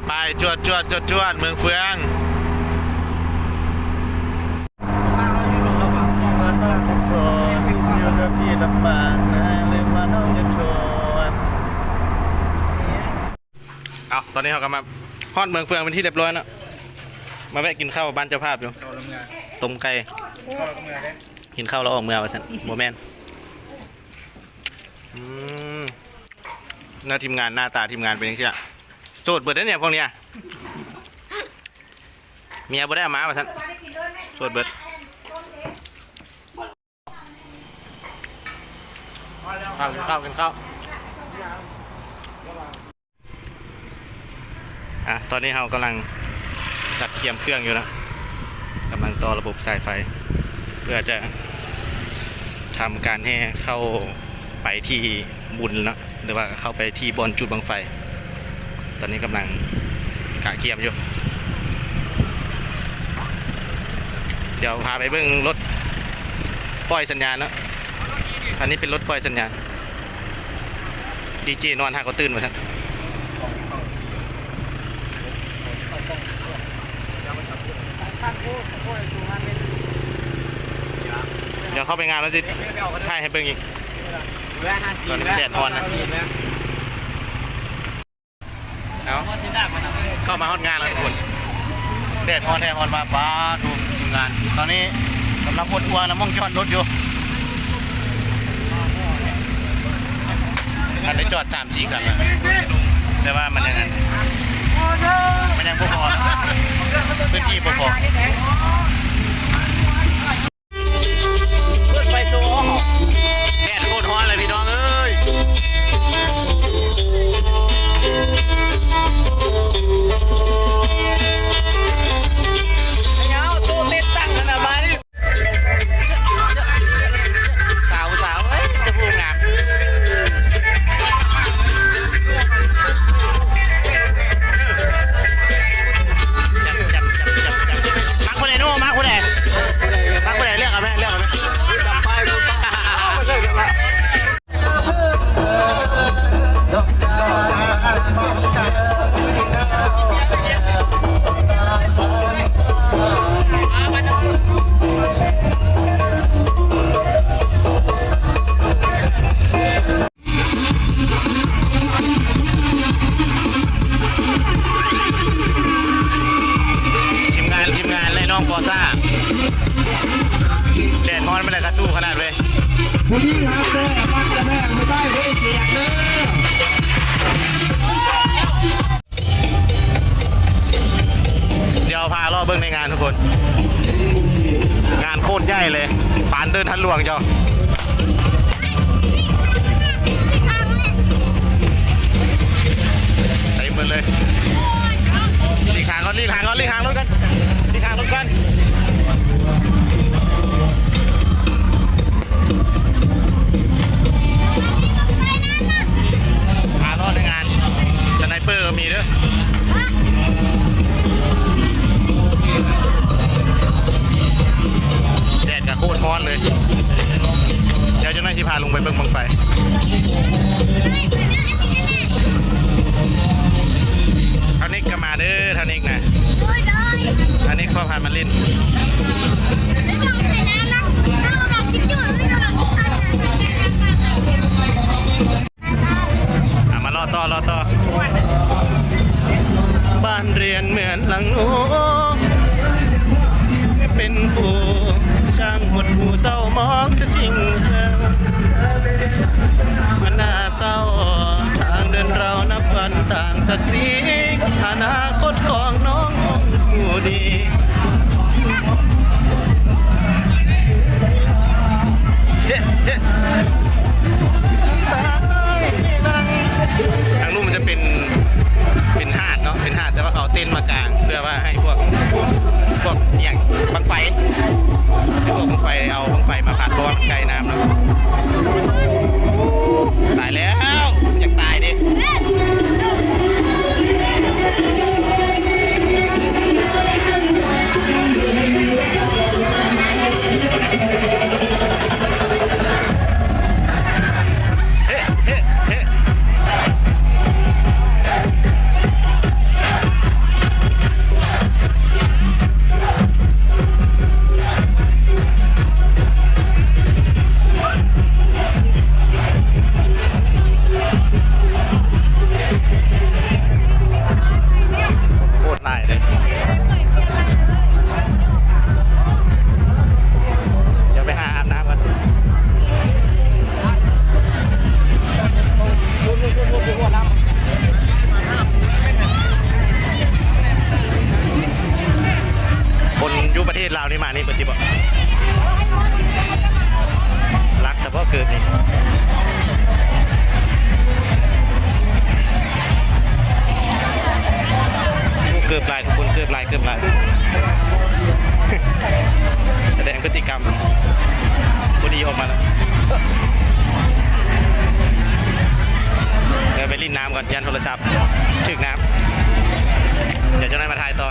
ไปจวดเมืองเฟืองเอาตอนนี้เขาก็มาฮอดเมืองเฟืองเป็นที่เรียบร้อยแล้วมาแวะกินข้าวบ้านเจ้าภาพอยู่ต้มไก่กินข้าวแล้วออกเมืองมาสั่นโมแมนหน้าทีมงานหน้าตาทีมงานเป็นยังไงโสดเบิดได้เนี่ยพวกเนี้ยเมียบ่ได้เอามาสั่นโสดเบิดกินข้าวตอนนี้เรากำลังจัดเตรียมเครื่องอยู่นะกำลังต่อระบบสายไฟเพื่อจะทำการให้เข้าไปที่บุญแล้วหรือว่าเข้าไปที่บอลจุดบังไฟตอนนี้กำลังกะเกียมอยู่เดี๋ยวพาไปเบิ่งรถปล่อยสัญญาณนะคันนี้เป็นรถปล่อยสัญญาณดีเจนอนหาเขาตื่นมาสั่นเดี๋ยวเข้าไปงานแล้วจะถ่ายให้เบิ่งอีกตอนนี้แดดร้อนนะเข้ามาฮอดงานแล้วทุกคนแดดร้อนมาป้าดูงานตอนนี้กำลังปวดหัวนะมองจอดรถอยู่คันได้จอด3-4 คันแต่ว่ามันยังพอพื้นที่พอเปิดไฟโชว์แดดโคตรร้อนเลยพี่น้องเอ้ยแดดร้อนไม่ได้กระสู้ขนาดเลยผู้ที่รักแม่บ้านจะแม่ไม่ได้เฮ้ยเสียเด้อเดี๋ยวพารอบเบิ้งในงานทุกคนงานโคตรใหญ่เลยปานเดินทันหลวงเจ้าเต็มเลยลีกทางรถกันพารอดในงานสไนเปอร์ก็มีด้วยแดดกับโคตรร้อนเลยเดี๋ยวเจ้าหน้าที่พาลงไปเบิ่งบังไฟท่านิกก็มาเด้อท่านิกนะท่านิกพ่อพามาเล่นมารอต่อบ้านเรียนเหมือนหลังโอเป็นผู้ช่างหดหูเศร้ามองจะจริงมันน่าเศร้าทางเดินเรานับวันต่างศักดิ์ศรีอนาคตของน้องผู้ดีทางลูกมันจะเป็นหาดเนาะเป็นหาดแต่ว่าเขาเต้นมากลางเพื่อว่าให้พวกอย่างบังไฟให้พวกบังไฟเอาบังไฟมาพัดเพราะว่ามันไกลน้ำเนาะตายแล้วอยากตายดิ บลายทุกคนเกือบลายแสดงพฤติกรรมพอดีออกมาแล้วเดี๋ยวไปรินน้ำก่อนยันโทรศัพท์ถึกน้ำเดี๋ยวเจ้านายมาถ่ายต่อ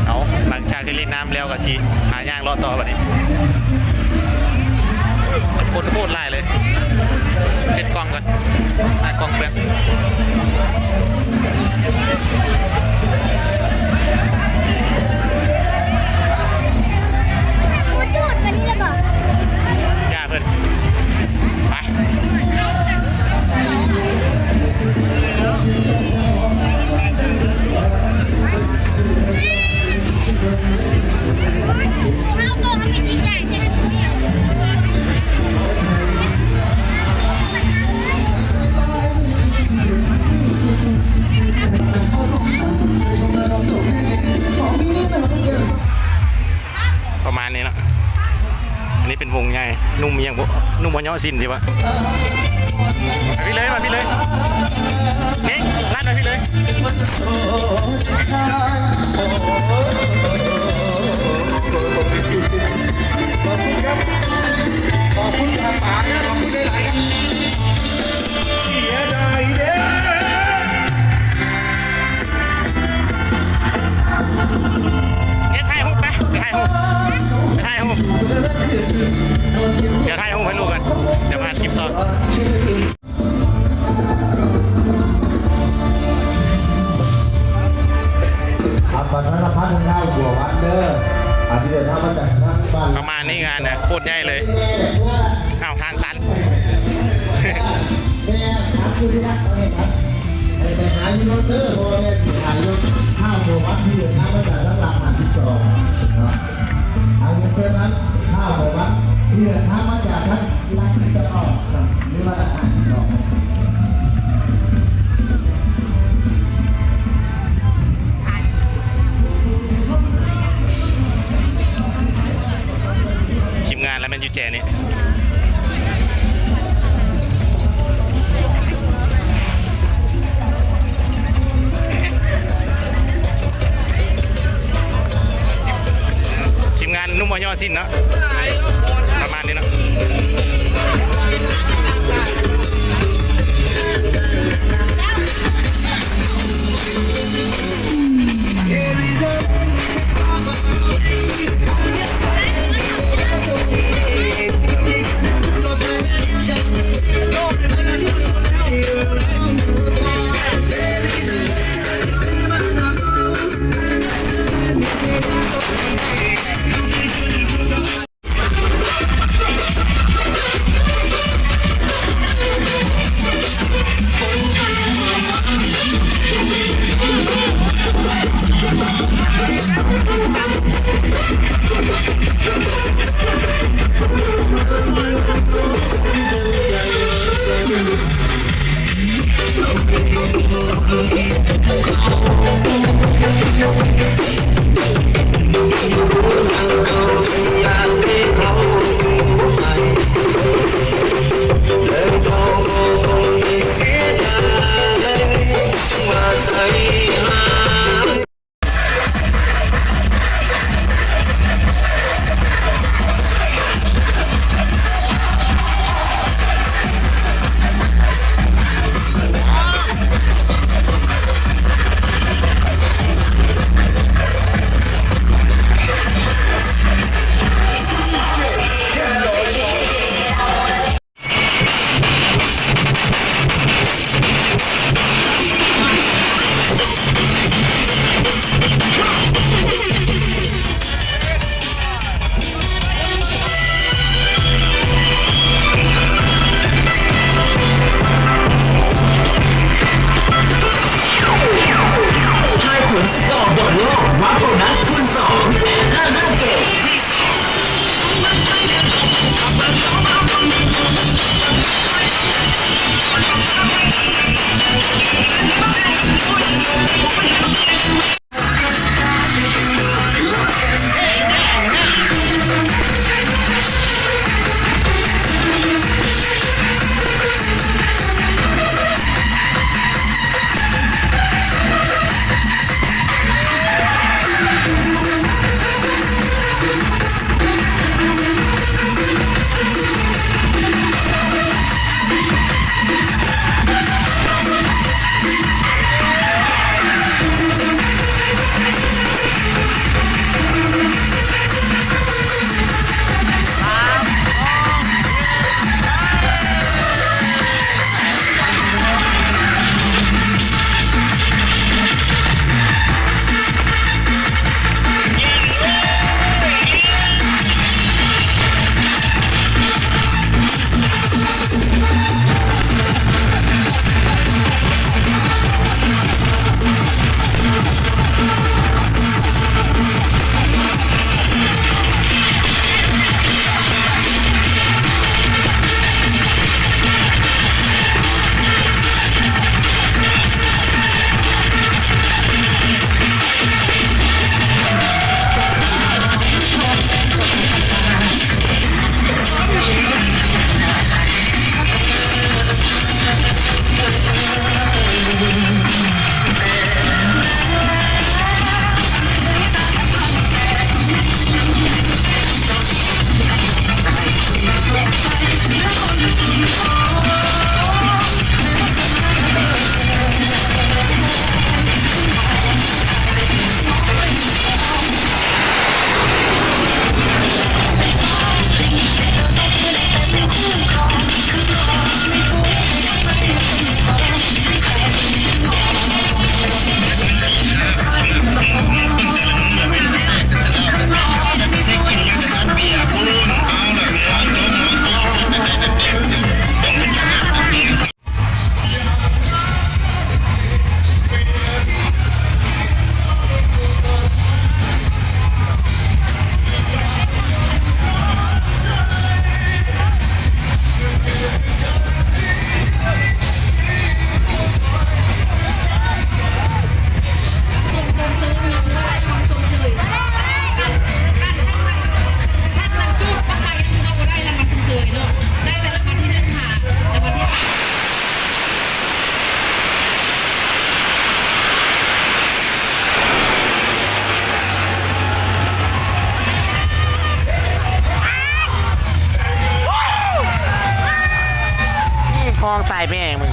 เอาหลังจากที่รินน้ำแล้วก็ชีหาย่างรอต่อแบบนี้คนโคตรไล่เลยเซ็ตกล้องก่อนหน้ากล้องเปลือกย่าเพื่อนไปประมาณนี้เนาะอันนี้เป็นวงใหญ่นุ่มยังบ่นุ่มบอลย่อสินสิวะมาพี่เลยนี่ลั่นมาพี่เลยขอบคุณครับป๋าเนี่ยขอบคุณได้หลายครับเสียดายเด้อ เนี่ยถ่ายรูปไปถ่ายรูปเดี๋ยวถ่ายรูปให้ลูกกันเดี๋ยวพาคลิปต่อ ปัสสาวะพัดข้าวบัววัดเด้ออาทิตย์เดินทางมาจากทางบ้าน ประมาณนี้งานนะโคตรใหญ่เลยอ้าวทางตัน แม่ถามคุณที่รักเอาเลยครับไปหายูโรเตอร์โมเดลหายูข้าวบัววัดที่เดินทางมาจากทางหลังหันที่สองนะหายูโรเตอร์นั้นข้าวบัววัดที่เดินทางมาจากทางหลังที่สองนี่มาจากหันที่สอง ทีมงานแล้วมันยูแจนี่ทีมงานนุ่มบอลย่อสิ้นเนาะประมาณนี้เนาะ ห้องตายแม่มึง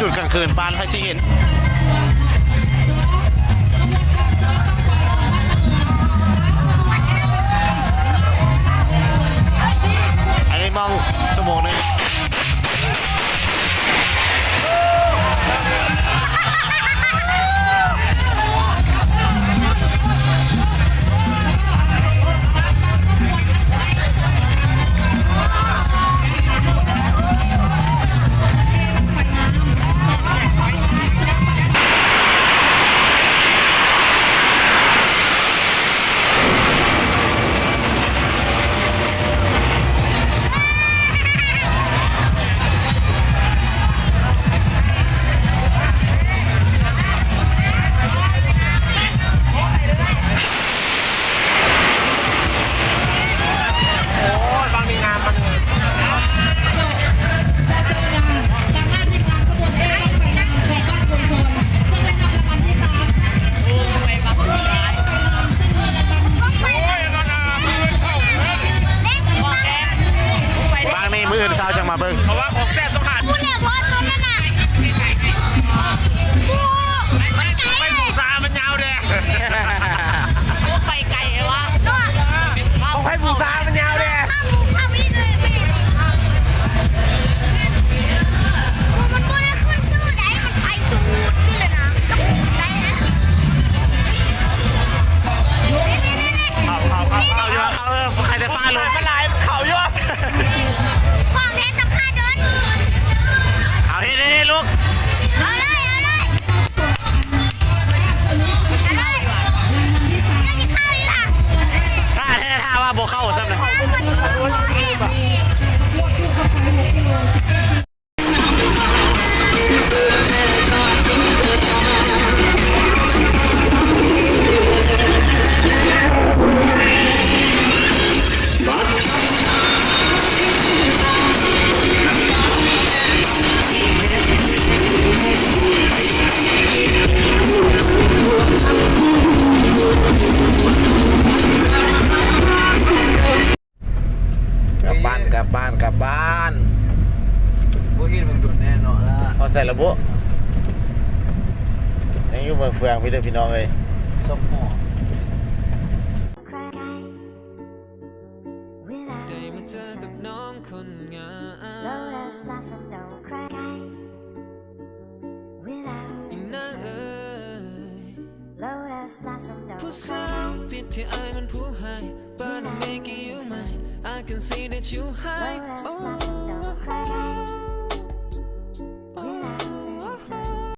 จุดกลางคืนปานไพซีเห็นอันนี้มองชั่วโมงนึงมาเบิ่งเพราะว่าของแท้ต้องหาพูดเนี่ยเพราะตัวนั้นน่ะมันไกลไปบูซามันยาวเด้ไปไกลเหรอวะต้องไปบูซามันยาวเด้ ป่ะกลับบ้านกลับบ้านกลับบ้าน พวกนี้มันดุแน่นอนละ เอาใส่ระบุยังอยู่เมืองเฟืองพี่เด้อพี่น้องเลย ส้มห่อ ได้มาเจอกับน้องคนงามอีนางเอ๋ยผู้สาวติดที่ไอ้มันผู้ให้ But I'm making you mine I can see that you high Oh